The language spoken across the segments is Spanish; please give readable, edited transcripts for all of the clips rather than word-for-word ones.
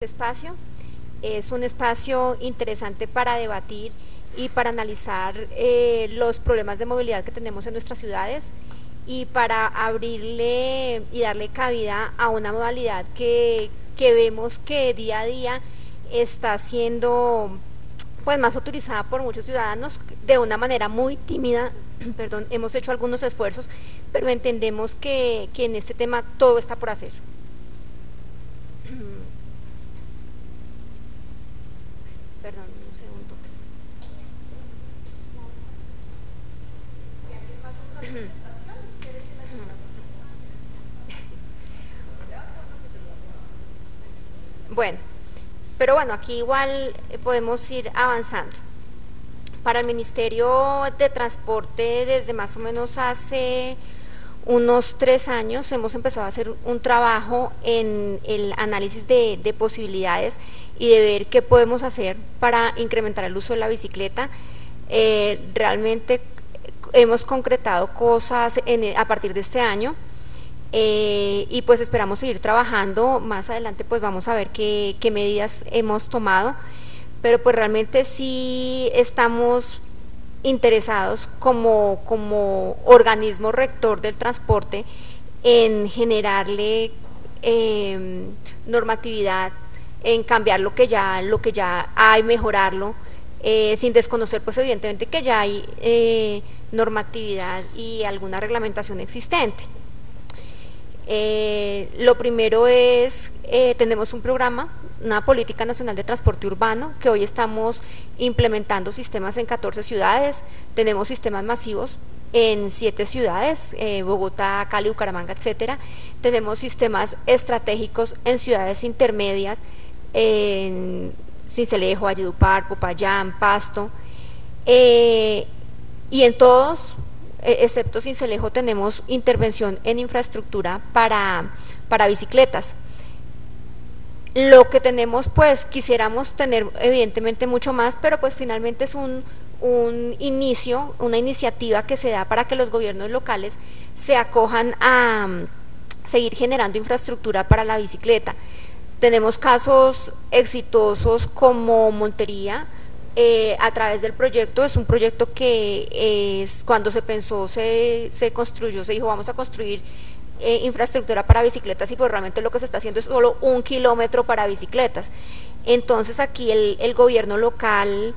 Espacio es un espacio interesante para debatir y para analizar los problemas de movilidad que tenemos en nuestras ciudades y para abrirle y darle cabida a una modalidad que vemos que día a día está siendo pues más utilizada por muchos ciudadanos de una manera muy tímida. Perdón, hemos hecho algunos esfuerzos, pero entendemos que en este tema todo está por hacer. Perdón, un segundo. Bueno, pero bueno, aquí igual podemos ir avanzando. Para el Ministerio de Transporte, desde más o menos hace unos 3 años hemos empezado a hacer un trabajo en el análisis de posibilidades y de ver qué podemos hacer para incrementar el uso de la bicicleta. Realmente hemos concretado cosas a partir de este año y pues esperamos seguir trabajando. Más adelante pues vamos a ver qué medidas hemos tomado, pero pues realmente sí estamos interesados como organismo rector del transporte en generarle normatividad, en cambiar lo que ya hay, mejorarlo, sin desconocer pues evidentemente que ya hay normatividad y alguna reglamentación existente. Lo primero es, tenemos un programa, una política nacional de transporte urbano, que hoy estamos implementando sistemas en 14 ciudades, tenemos sistemas masivos en 7 ciudades, Bogotá, Cali, Bucaramanga, etcétera. Tenemos sistemas estratégicos en ciudades intermedias, en Sincelejo, Valledupar, Popayán, Pasto, y en todos, excepto Sincelejo, tenemos intervención en infraestructura para bicicletas. Lo que tenemos, pues quisiéramos tener evidentemente mucho más, pero pues finalmente es un inicio, una iniciativa que se da para que los gobiernos locales se acojan a seguir generando infraestructura para la bicicleta. Tenemos casos exitosos como Montería, a través del proyecto. Es un proyecto que cuando se pensó, se construyó, se dijo vamos a construir infraestructura para bicicletas, y pues realmente lo que se está haciendo es solo 1 kilómetro para bicicletas. Entonces aquí el gobierno local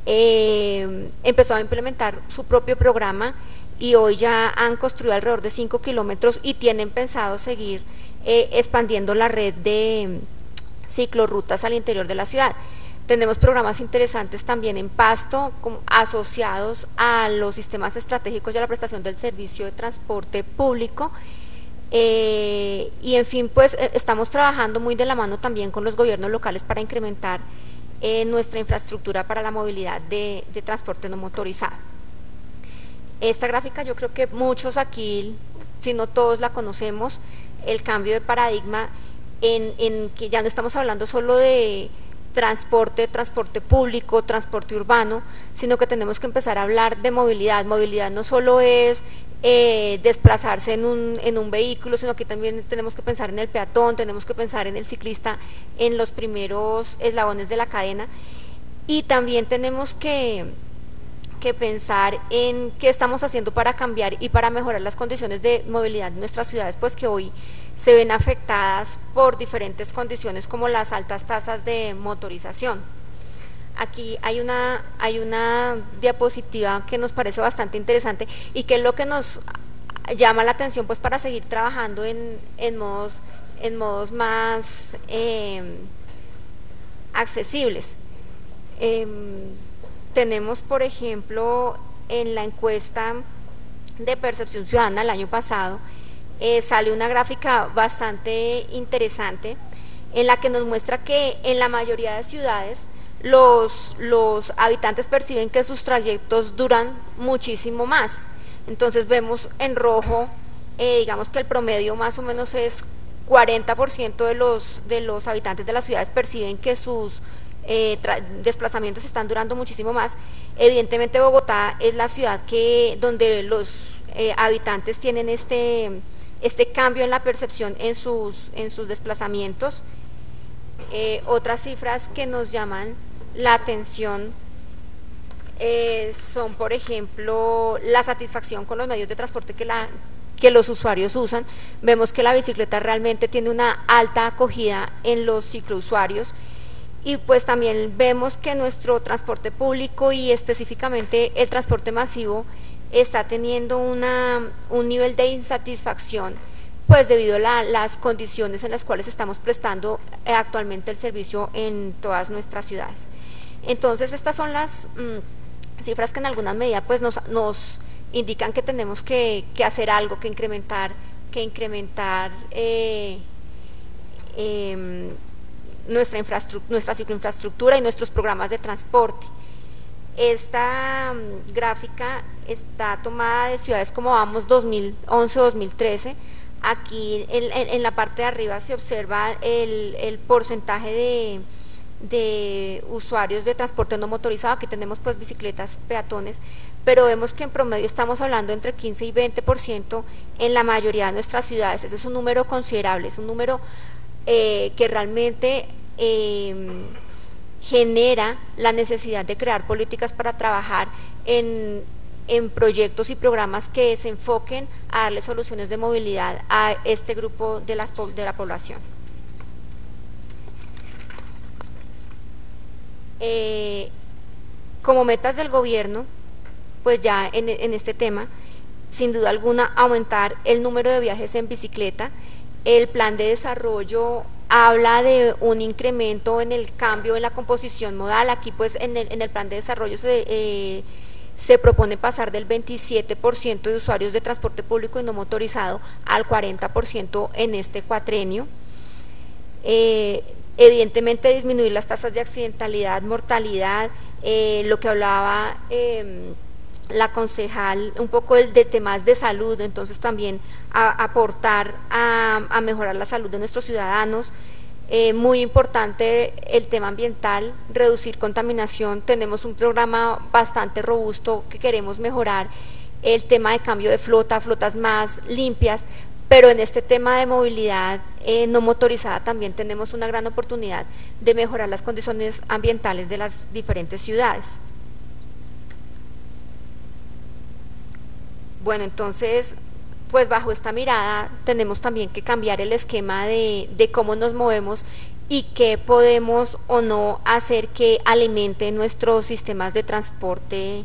empezó a implementar su propio programa y hoy ya han construido alrededor de 5 kilómetros y tienen pensado seguir expandiendo la red de ciclorrutas al interior de la ciudad. Tenemos programas interesantes también en Pasto, asociados a los sistemas estratégicos y a la prestación del servicio de transporte público. Y en fin, pues estamos trabajando muy de la mano también con los gobiernos locales para incrementar nuestra infraestructura para la movilidad de transporte no motorizado. Esta gráfica yo creo que muchos aquí, si no todos, la conocemos, el cambio de paradigma en que ya no estamos hablando solo de transporte público, transporte urbano, sino que tenemos que empezar a hablar de movilidad. Movilidad no solo es desplazarse en un vehículo, sino que también tenemos que pensar en el peatón, tenemos que pensar en el ciclista, en los primeros eslabones de la cadena, y también tenemos que pensar en qué estamos haciendo para cambiar y para mejorar las condiciones de movilidad en nuestras ciudades, pues que hoy se ven afectadas por diferentes condiciones como las altas tasas de motorización. Aquí hay una diapositiva que nos parece bastante interesante y que es lo que nos llama la atención pues para seguir trabajando en modos más accesibles. Tenemos, por ejemplo, en la encuesta de percepción ciudadana el año pasado, sale una gráfica bastante interesante en la que nos muestra que en la mayoría de ciudades los habitantes perciben que sus trayectos duran muchísimo más. Entonces vemos en rojo, digamos que el promedio más o menos es 40% de los habitantes de las ciudades perciben que sus desplazamientos están durando muchísimo más. Evidentemente Bogotá es la ciudad donde los habitantes tienen este cambio en la percepción en sus desplazamientos. Otras cifras que nos llaman la atención son, por ejemplo, la satisfacción con los medios de transporte que los usuarios usan. Vemos que la bicicleta realmente tiene una alta acogida en los ciclousuarios, y pues también vemos que nuestro transporte público y específicamente el transporte masivo está teniendo un nivel de insatisfacción, pues debido a las condiciones en las cuales estamos prestando actualmente el servicio en todas nuestras ciudades. Entonces estas son las cifras que en alguna medida pues nos indican que tenemos que hacer algo, que incrementar nuestra cicloinfraestructura y nuestros programas de transporte. Esta gráfica está tomada de ciudades como Vamos 2011-2013. Aquí en la parte de arriba se observa el porcentaje de usuarios de transporte no motorizado. Aquí tenemos pues bicicletas, peatones, pero vemos que en promedio estamos hablando entre 15 y 20% en la mayoría de nuestras ciudades. Ese es un número considerable, es un número que realmente genera la necesidad de crear políticas para trabajar en proyectos y programas que se enfoquen a darle soluciones de movilidad a este grupo de la población. Como metas del gobierno, pues ya en este tema, sin duda alguna, aumentar el número de viajes en bicicleta. El plan de desarrollo habla de un incremento en el cambio en la composición modal. Aquí pues en el plan de desarrollo se propone pasar del 27% de usuarios de transporte público y no motorizado al 40% en este cuatrenio. Evidentemente disminuir las tasas de accidentalidad, mortalidad, lo que hablaba la concejal un poco de temas de salud, entonces también aportar a mejorar la salud de nuestros ciudadanos. Muy importante el tema ambiental, reducir contaminación. Tenemos un programa bastante robusto que queremos mejorar el tema de cambio de flotas más limpias, pero en este tema de movilidad no motorizada también tenemos una gran oportunidad de mejorar las condiciones ambientales de las diferentes ciudades. Bueno, entonces, pues bajo esta mirada tenemos también que cambiar el esquema de cómo nos movemos y qué podemos o no hacer que alimente nuestros sistemas de transporte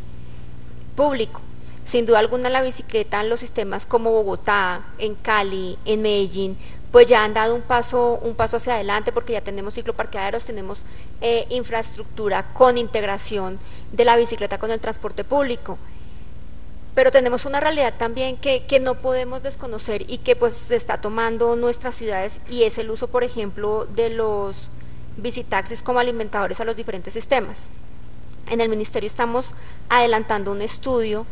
público. Sin duda alguna la bicicleta en los sistemas como Bogotá, en Cali, en Medellín, pues ya han dado un paso hacia adelante, porque ya tenemos cicloparqueaderos, tenemos infraestructura con integración de la bicicleta con el transporte público. Pero tenemos una realidad también que no podemos desconocer y que pues se está tomando nuestras ciudades, y es el uso, por ejemplo, de los bicitaxis como alimentadores a los diferentes sistemas. En el ministerio estamos adelantando un estudio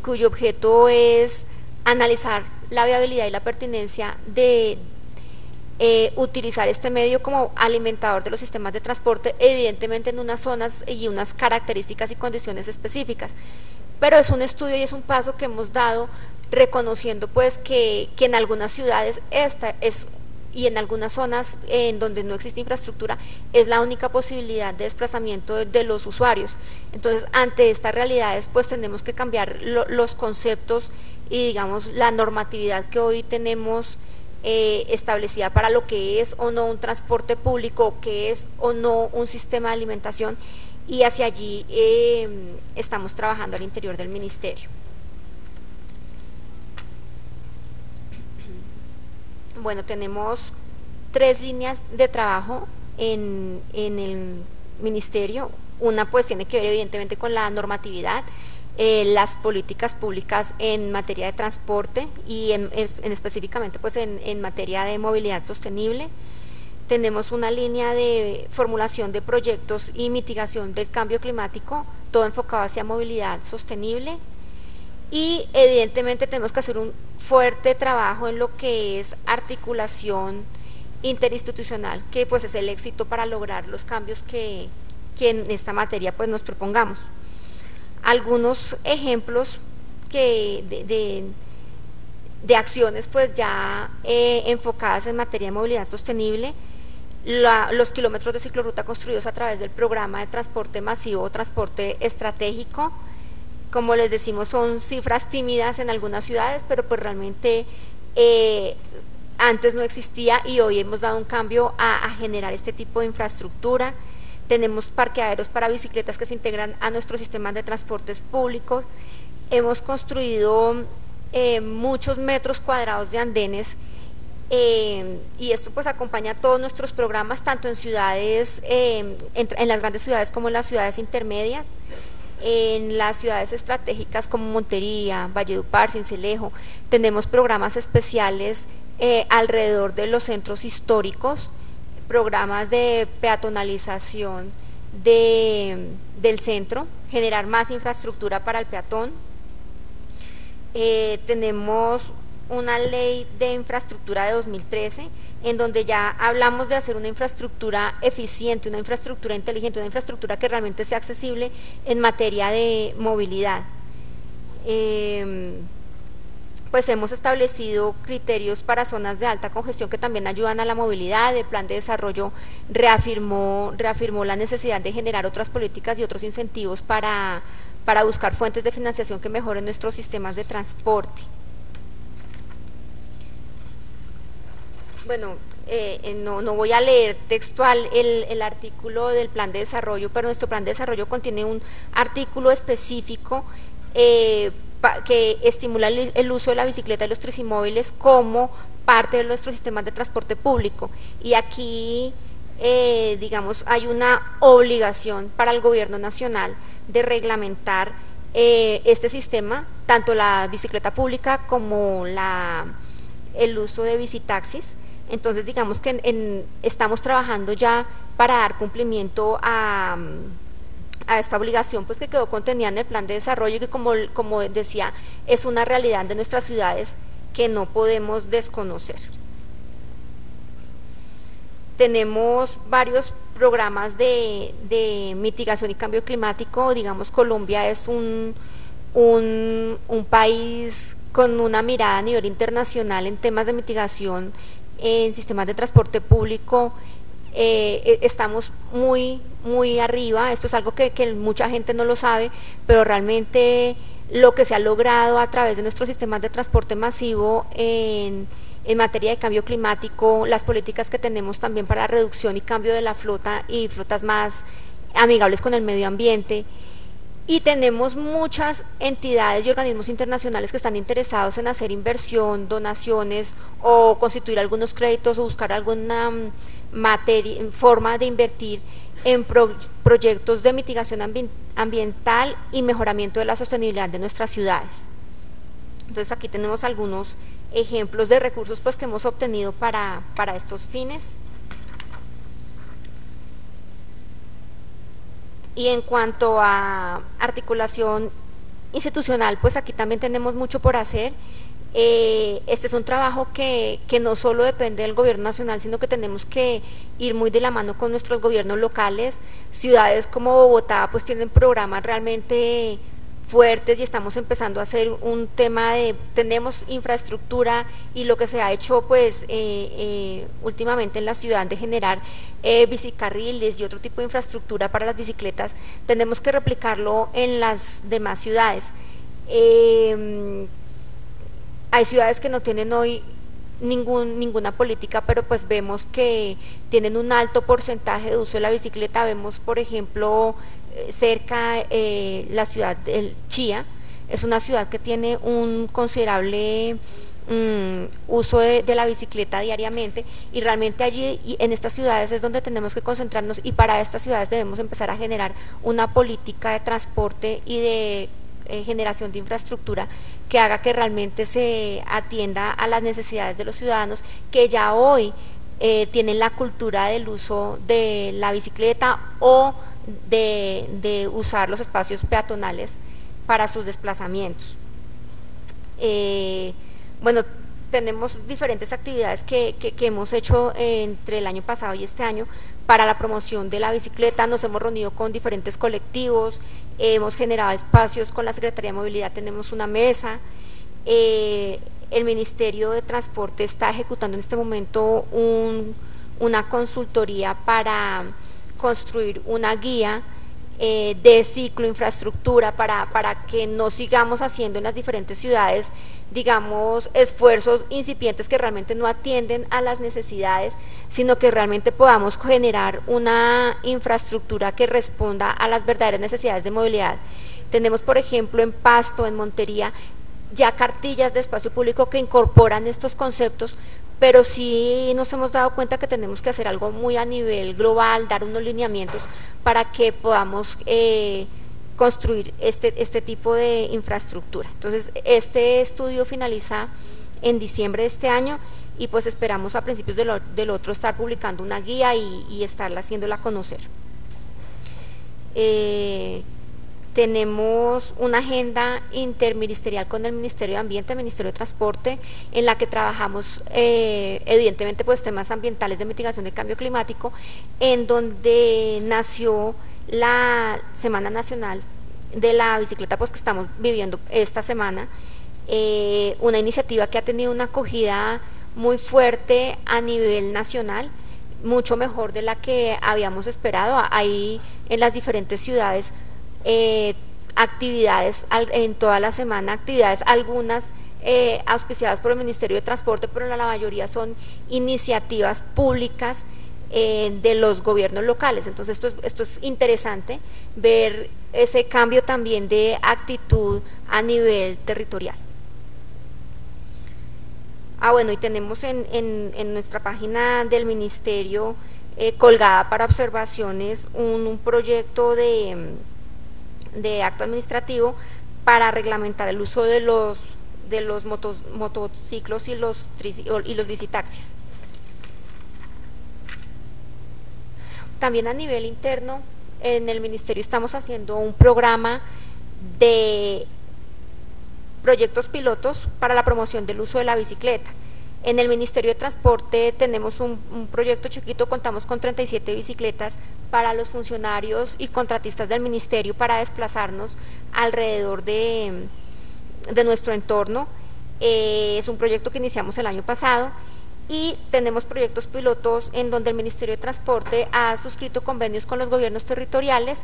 cuyo objeto es analizar la viabilidad y la pertinencia de utilizar este medio como alimentador de los sistemas de transporte, evidentemente en unas zonas y unas características y condiciones específicas. Pero es un estudio y es un paso que hemos dado, reconociendo pues que en algunas ciudades y en algunas zonas en donde no existe infraestructura es la única posibilidad de desplazamiento de los usuarios. Entonces, ante estas realidades pues tenemos que cambiar los conceptos y digamos la normatividad que hoy tenemos establecida para lo que es o no un transporte público, que es o no un sistema de alimentación, y hacia allí estamos trabajando al interior del ministerio. Bueno, tenemos 3 líneas de trabajo en el ministerio. Una pues tiene que ver evidentemente con la normatividad, las políticas públicas en materia de transporte y específicamente pues en materia de movilidad sostenible. Tenemos una línea de formulación de proyectos y mitigación del cambio climático, todo enfocado hacia movilidad sostenible, y evidentemente tenemos que hacer un fuerte trabajo en lo que es articulación interinstitucional, que pues es el éxito para lograr los cambios que en esta materia pues nos propongamos. Algunos ejemplos de acciones pues ya enfocadas en materia de movilidad sostenible: los kilómetros de ciclorruta construidos a través del programa de transporte masivo o transporte estratégico. Como les decimos, son cifras tímidas en algunas ciudades, pero pues realmente antes no existía y hoy hemos dado un cambio a generar este tipo de infraestructura. Tenemos parqueaderos para bicicletas que se integran a nuestros sistemas de transportes públicos. Hemos construido muchos metros cuadrados de andenes y esto pues acompaña todos nuestros programas, tanto en ciudades, en las grandes ciudades como en las ciudades intermedias. En las ciudades estratégicas como Montería, Valledupar, Sincelejo, tenemos programas especiales alrededor de los centros históricos, programas de peatonalización del centro, generar más infraestructura para el peatón. Tenemos una ley de infraestructura de 2013 en donde ya hablamos de hacer una infraestructura eficiente, una infraestructura inteligente, una infraestructura que realmente sea accesible en materia de movilidad. Pues hemos establecido criterios para zonas de alta congestión que también ayudan a la movilidad. El plan de desarrollo reafirmó la necesidad de generar otras políticas y otros incentivos para buscar fuentes de financiación que mejoren nuestros sistemas de transporte. Bueno, no voy a leer textual el artículo del plan de desarrollo, pero nuestro plan de desarrollo contiene un artículo específico que estimula el uso de la bicicleta y los tricimóviles como parte de nuestros sistemas de transporte público. Y aquí, digamos, hay una obligación para el gobierno nacional de reglamentar este sistema, tanto la bicicleta pública como el uso de bicitaxis. Entonces digamos que estamos trabajando ya para dar cumplimiento a esta obligación pues que quedó contenida en el plan de desarrollo y que como decía es una realidad de nuestras ciudades que no podemos desconocer. Tenemos varios programas de mitigación y cambio climático. Digamos, Colombia es un país con una mirada a nivel internacional en temas de mitigación en sistemas de transporte público. Estamos muy arriba. Esto es algo que mucha gente no lo sabe, pero realmente lo que se ha logrado a través de nuestros sistemas de transporte masivo en materia de cambio climático, las políticas que tenemos también para reducción y cambio de la flota y flotas más amigables con el medio ambiente. Y tenemos muchas entidades y organismos internacionales que están interesados en hacer inversión, donaciones o constituir algunos créditos o buscar alguna forma de invertir en proyectos de mitigación ambiental y mejoramiento de la sostenibilidad de nuestras ciudades. Entonces aquí tenemos algunos ejemplos de recursos pues que hemos obtenido para estos fines. Y en cuanto a articulación institucional, pues aquí también tenemos mucho por hacer. Este es un trabajo que no solo depende del gobierno nacional, sino que tenemos que ir muy de la mano con nuestros gobiernos locales. Ciudades como Bogotá pues tienen programas realmente fuertes y estamos empezando a hacer un tema tenemos infraestructura y lo que se ha hecho pues últimamente en la ciudad de generar bicicarriles y otro tipo de infraestructura para las bicicletas, tenemos que replicarlo en las demás ciudades. Hay ciudades que no tienen hoy ninguna política, pero pues vemos que tienen un alto porcentaje de uso de la bicicleta. Vemos, por ejemplo, cerca la ciudad de Chía, es una ciudad que tiene un considerable uso de la bicicleta diariamente, y realmente allí en estas ciudades es donde tenemos que concentrarnos, y para estas ciudades debemos empezar a generar una política de transporte y de generación de infraestructura que haga que realmente se atienda a las necesidades de los ciudadanos que ya hoy tienen la cultura del uso de la bicicleta o de usar los espacios peatonales para sus desplazamientos. Bueno, tenemos diferentes actividades que hemos hecho entre el año pasado y este año para la promoción de la bicicleta. Nos hemos reunido con diferentes colectivos, hemos generado espacios con la Secretaría de Movilidad, tenemos una mesa. El Ministerio de Transporte está ejecutando en este momento un una consultoría para construir una guía de cicloinfraestructura para que no sigamos haciendo en las diferentes ciudades, digamos, esfuerzos incipientes que realmente no atienden a las necesidades, sino que realmente podamos generar una infraestructura que responda a las verdaderas necesidades de movilidad. Tenemos, por ejemplo, en Pasto, en Montería, ya cartillas de espacio público que incorporan estos conceptos, pero sí nos hemos dado cuenta que tenemos que hacer algo muy a nivel global, dar unos lineamientos para que podamos construir este tipo de infraestructura. Entonces, este estudio finaliza en diciembre de este año y pues esperamos a principios del otro estar publicando una guía y estarla haciéndola conocer. Tenemos una agenda interministerial con el Ministerio de Ambiente, el Ministerio de Transporte, en la que trabajamos evidentemente pues temas ambientales de mitigación del cambio climático, en donde nació la Semana Nacional de la Bicicleta, pues que estamos viviendo esta semana, una iniciativa que ha tenido una acogida muy fuerte a nivel nacional, mucho mejor de la que habíamos esperado. Hay en las diferentes ciudades actividades en toda la semana, actividades algunas auspiciadas por el Ministerio de Transporte, pero la mayoría son iniciativas públicas de los gobiernos locales. Entonces esto es interesante ver ese cambio también de actitud a nivel territorial. Bueno, y tenemos en nuestra página del Ministerio colgada para observaciones un proyecto de acto administrativo para reglamentar el uso de los motociclos y los bicitaxis. También a nivel interno, en el Ministerio estamos haciendo un programa de proyectos pilotos para la promoción del uso de la bicicleta. En el Ministerio de Transporte tenemos un proyecto chiquito, contamos con 37 bicicletas para los funcionarios y contratistas del Ministerio para desplazarnos alrededor de nuestro entorno. Es un proyecto que iniciamos el año pasado y tenemos proyectos pilotos en donde el Ministerio de Transporte ha suscrito convenios con los gobiernos territoriales,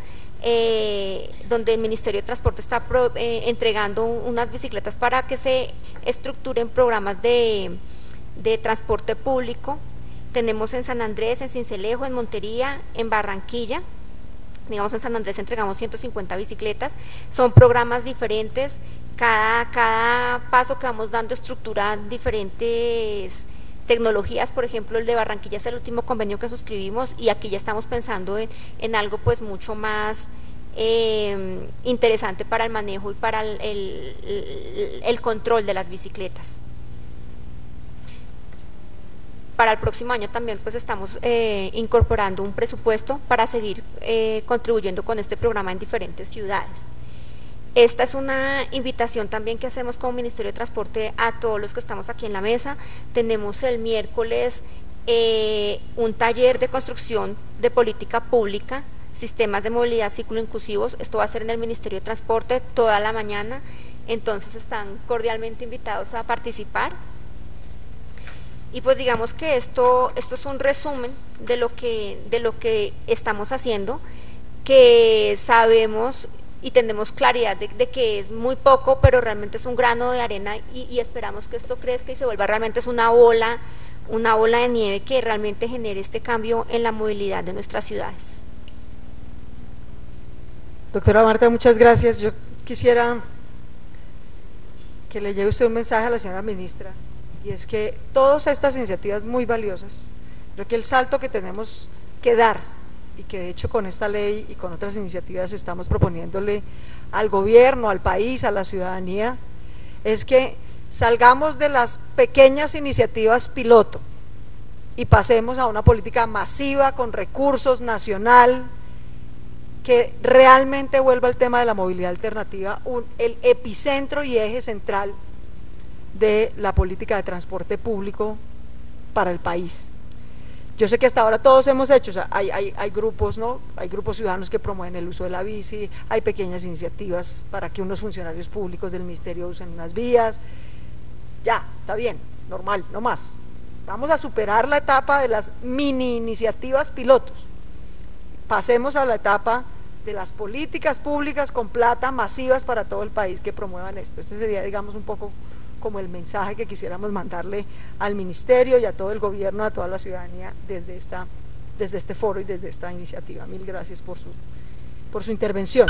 donde el Ministerio de Transporte está entregando unas bicicletas para que se estructuren programas de transporte público. Tenemos en San Andrés, en Sincelejo, en Montería, en Barranquilla. Digamos, en San Andrés entregamos 150 bicicletas, son programas diferentes, cada paso que vamos dando estructura diferentes tecnologías. Por ejemplo, el de Barranquilla es el último convenio que suscribimos y aquí ya estamos pensando en algo pues mucho más interesante para el manejo y para el control de las bicicletas. Para el próximo año también pues estamos incorporando un presupuesto para seguir contribuyendo con este programa en diferentes ciudades. Esta es una invitación también que hacemos como Ministerio de Transporte a todos los que estamos aquí en la mesa. Tenemos el miércoles un taller de construcción de política pública, sistemas de movilidad ciclo inclusivos. Esto va a ser en el Ministerio de Transporte toda la mañana, entonces están cordialmente invitados a participar. Y pues digamos que esto es un resumen de lo que estamos haciendo, que sabemos y tenemos claridad de que es muy poco, pero realmente es un grano de arena y esperamos que esto crezca y se vuelva realmente es una bola de nieve que realmente genere este cambio en la movilidad de nuestras ciudades. Doctora Marta, muchas gracias. Yo quisiera que le lleve usted un mensaje a la señora ministra, y es que todas estas iniciativas muy valiosas, creo que el salto que tenemos que dar, y que de hecho con esta ley y con otras iniciativas estamos proponiéndole al gobierno, al país, a la ciudadanía, es que salgamos de las pequeñas iniciativas piloto y pasemos a una política masiva con recursos nacional que realmente vuelva el tema de la movilidad alternativa el epicentro y eje central de la política de transporte público para el país. Yo sé que hasta ahora todos hemos hecho, o sea, hay grupos, ¿no? Hay grupos ciudadanos que promueven el uso de la bici, hay pequeñas iniciativas para que unos funcionarios públicos del ministerio usen unas vías, ya, está bien, normal, no más. Vamos a superar la etapa de las mini iniciativas pilotos. Pasemos a la etapa de las políticas públicas con plata masivas para todo el país que promuevan esto. Este sería, digamos, un poco como el mensaje que quisiéramos mandarle al ministerio y a todo el gobierno, a toda la ciudadanía desde este foro y desde esta iniciativa. Mil gracias por su intervención.